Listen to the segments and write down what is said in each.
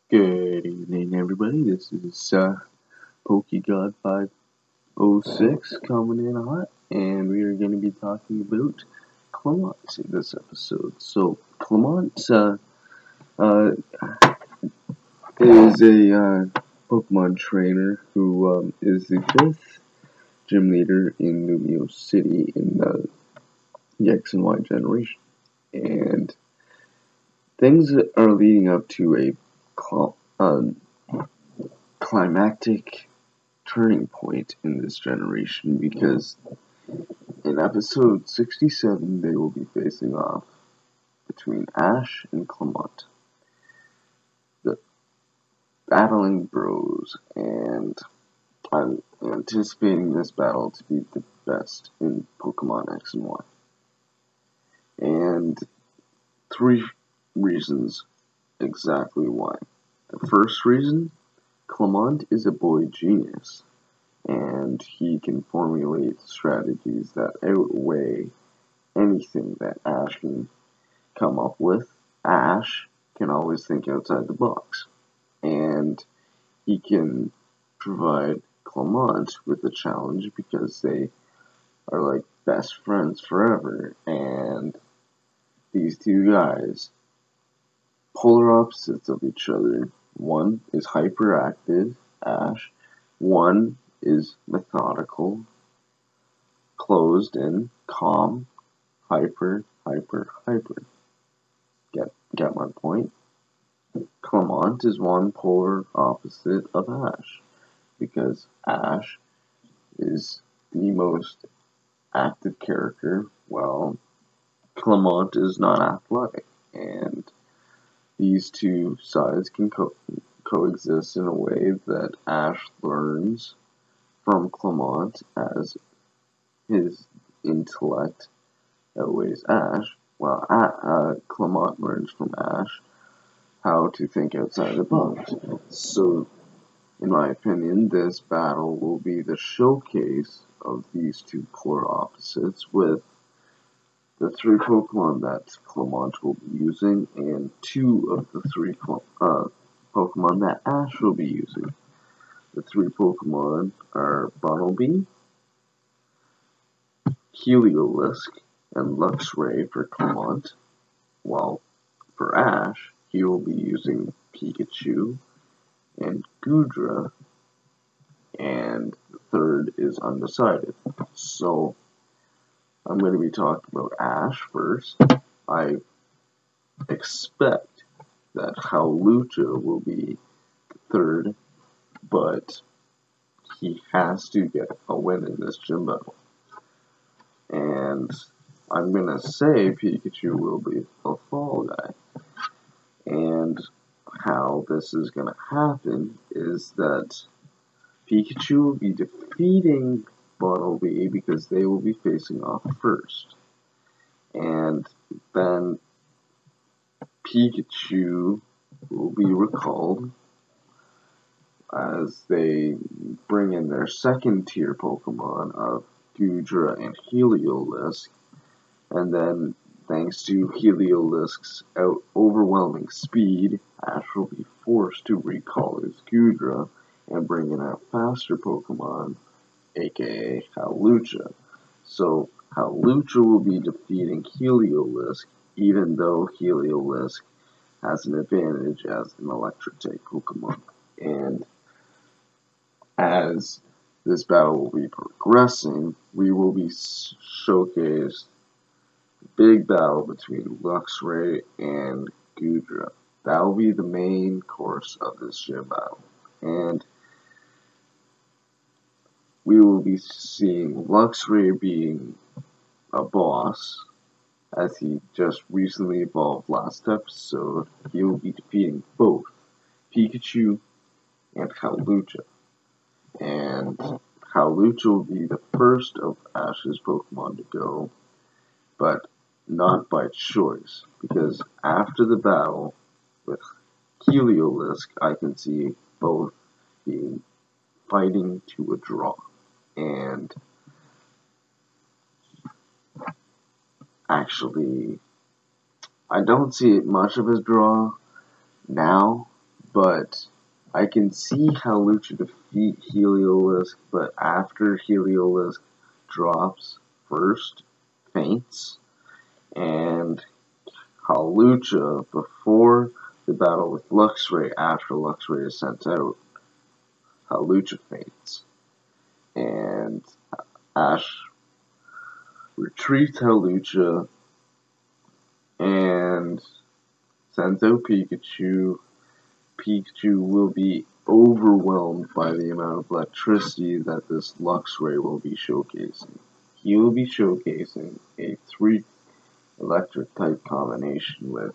Good evening, everybody. This is Pokegod 506 coming in hot, and we are going to be talking about Clemont in this episode. So, Clemont is a Pokemon trainer who is the fifth gym leader in Lumio City in the X and Y generation, and things are leading up to a climactic turning point in this generation, because in episode 67 they will be facing off between Ash and Clemont, the battling bros, and I'm anticipating this battle to be the best in Pokemon X and Y. And three reasons exactly why. The first reason, Clemont is a boy genius, and he can formulate strategies that outweigh anything that Ash can come up with. Ash can always think outside the box, and he can provide Clemont with a challenge because they are like best friends forever, and these two guys, polar opposites of each other. One is hyperactive, Ash. One is methodical, closed and calm, hyper. Get my point? Clemont is one polar opposite of Ash, because Ash is the most active character, while Clemont is not athletic, and these two sides can coexist in a way that Ash learns from Clemont as his intellect outweighs Ash, while Clemont learns from Ash how to think outside the box. So, in my opinion, this battle will be the showcase of these two polar opposites, with the three Pokemon that Clemont will be using, and two of the three Pokemon that Ash will be using. The three Pokemon are Bunnelby, Heliolisk, and Luxray for Clemont, while for Ash, he will be using Pikachu and Goodra, and the third is undecided. So, I'm going to be talking about Ash first. I expect that Hawlucha will be third, but he has to get a win in this gym battle. And I'm going to say Pikachu will be a fall guy. And how this is going to happen is that Pikachu will be defeating Bunnelby because they will be facing off first. And then Pikachu will be recalled as they bring in their second tier Pokemon of Goodra and Heliolisk, and then thanks to Heliolisk's overwhelming speed, Ash will be forced to recall his Goodra and bring in a faster Pokemon, aka Hawlucha. So Hawlucha will be defeating Heliolisk, even though Heliolisk has an advantage as an electric type Pokemon. And as this battle will be progressing, we will be showcased a big battle between Luxray and Goodra. That will be the main course of this gym battle. And we will be seeing Luxray being a boss, as he just recently evolved last episode. He will be defeating both Pikachu and Hawlucha. And Hawlucha will be the first of Ash's Pokemon to go, but not by choice, because after the battle with Heliolisk, I can see both being fighting to a draw. And actually, I don't see much of a draw now, but I can see how Lucha defeat Heliolisk, but after Heliolisk drops first, faints, and how Lucha, before the battle with Luxray, after Luxray is sent out, how Lucha faints. And Ash retreats Hawlucha and sends out Pikachu. Pikachu will be overwhelmed by the amount of electricity that this Luxray will be showcasing. He will be showcasing a 3 electric type combination with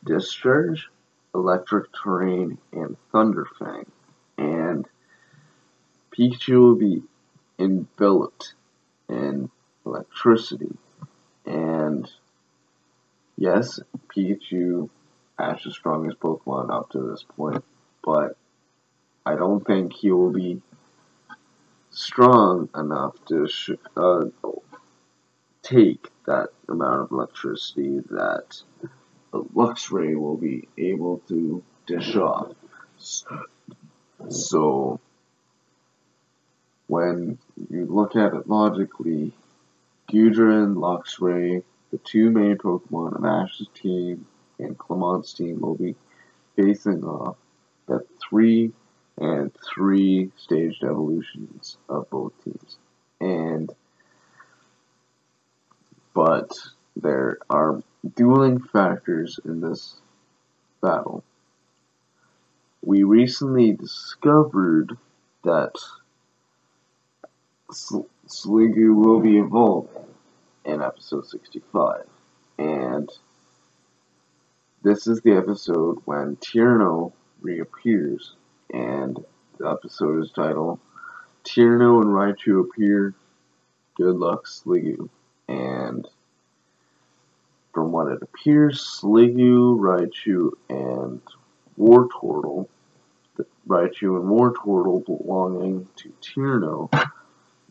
Discharge, Electric Terrain, and Thunderfang. And Pikachu will be enveloped in electricity. And yes, Pikachu, Ash's strongest Pokemon up to this point, but I don't think he will be strong enough to take that amount of electricity that the Luxray will be able to dish off. So, when you look at it logically, Gudra and Luxray, the 2 main Pokemon of Ash's team and Clemont's team, will be facing off the 3 and 3 staged evolutions of both teams. But there are dueling factors in this battle. We recently discovered that Sliggoo will be evolved in episode 65, and this is the episode when Tierno reappears, and the episode is titled Tierno and Raichu Appear, Good Luck Sliggoo. And from what it appears, Sliggoo, Raichu, and Wartortle, the Raichu and Wartortle belonging to Tierno,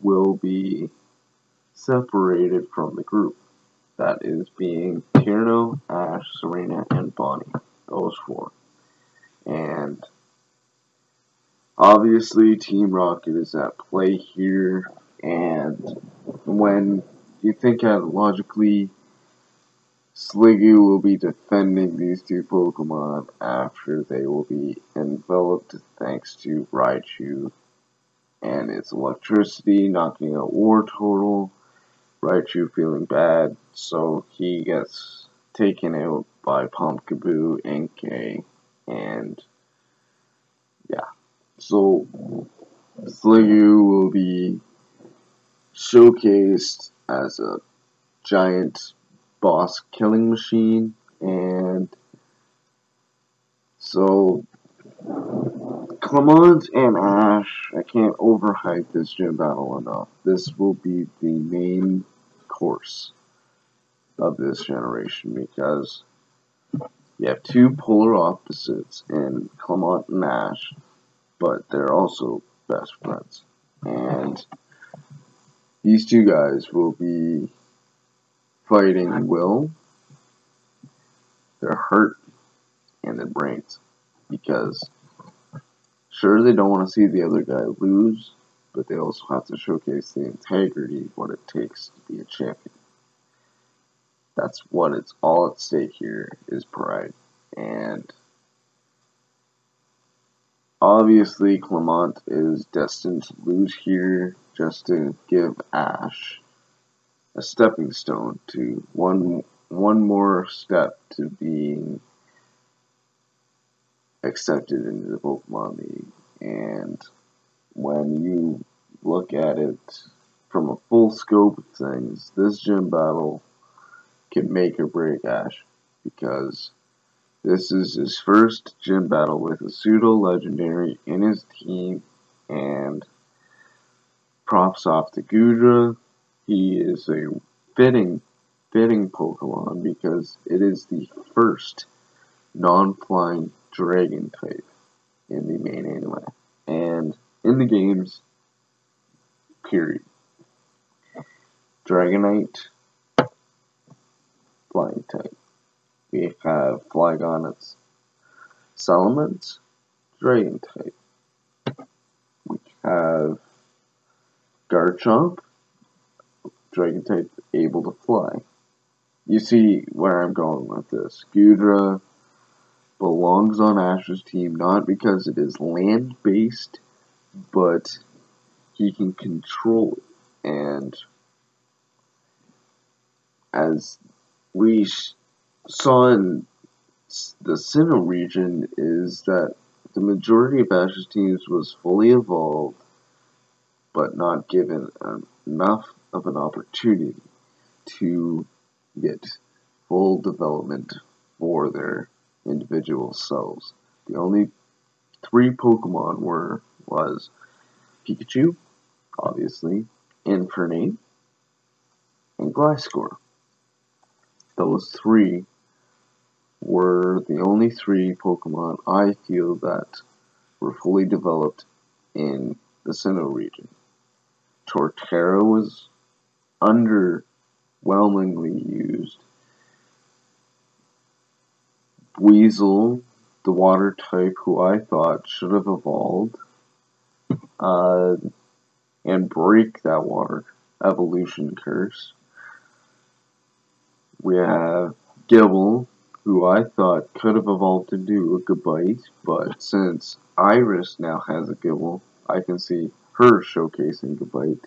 will be separated from the group. That is being Tierno, Ash, Serena, and Bonnie. Those 4. And obviously Team Rocket is at play here, and when you think at it logically, Sliggoo will be defending these 2 Pokemon after they will be enveloped thanks to Raichu and its electricity knocking out Wartortle. Raichu feeling bad, so he gets taken out by Pumpkaboo, Inkay, and yeah. So Sliggoo will be showcased as a giant boss killing machine, and so Clemont and Ash, I can't overhype this gym battle enough. This will be the main course of this generation because you have 2 polar opposites in Clemont and Ash, but they're also best friends. And these 2 guys will be fighting will, their heart, and their brains. Because sure, they don't want to see the other guy lose, but they also have to showcase the integrity of what it takes to be a champion. That's what it's all at stake here, is pride. And obviously Clemont is destined to lose here just to give Ash a stepping stone to one more step to being accepted into the Pokemon League. And when you look at it from a full scope of things, this gym battle can make or break Ash, because this is his first gym battle with a pseudo-legendary in his team, and props off to Gudra. He is a fitting Pokemon because it is the first non-flying dragon type in the main anime and in the games, period. Dragonite, flying type. We have Flygon, its Salamence, Dragon type. We have Garchomp, Dragon type, able to fly. You see where I'm going with this. Gudra belongs on Ash's team, not because it is land-based, but he can control it. And as we saw in the Sinnoh region, is that the majority of Ash's teams was fully evolved, but not given enough of an opportunity to get full development for their individual selves. The only 3 Pokemon was Pikachu, obviously, Infernape, and Gliscor. Those 3 were the only 3 Pokemon I feel that were fully developed in the Sinnoh region. Torterra was underwhelmingly used. Weasel, the water type, who I thought should have evolved, and break that water evolution curse. We have Gibble, who I thought could have evolved into a Gabite, but since Iris now has a Gibble, I can see her showcasing Gabite,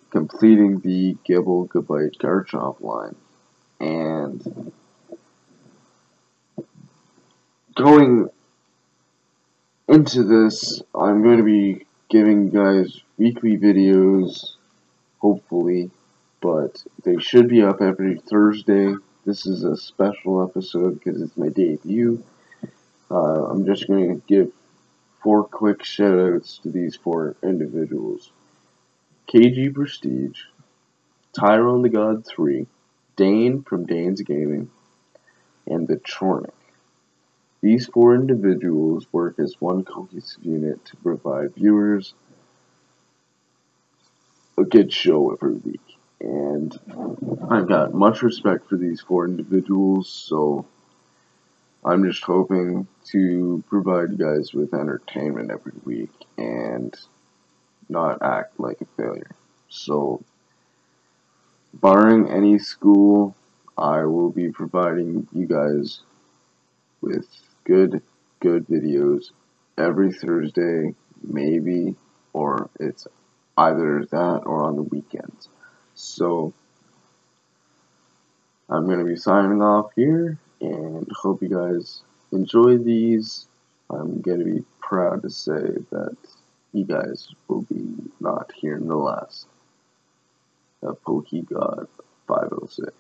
completing the Gibble Gabite Garchomp line. And going into this, I'm going to be giving you guys weekly videos, hopefully, but they should be up every Thursday. This is a special episode because it's my debut. I'm just going to give 4 quick shoutouts to these 4 individuals. KG Prestige, Tyrone the God 3, Dane from Dane's Gaming, and the Chornick. These 4 individuals work as one cohesive unit to provide viewers a good show every week. And I've got much respect for these 4 individuals, so I'm just hoping to provide you guys with entertainment every week and not act like a failure. So, barring any school, I will be providing you guys with good videos every Thursday, maybe, or it's either that or on the weekends. So, I'm going to be signing off here, and hope you guys enjoy these. I'm going to be proud to say that you guys will be not hearing the last of PokeGod 506.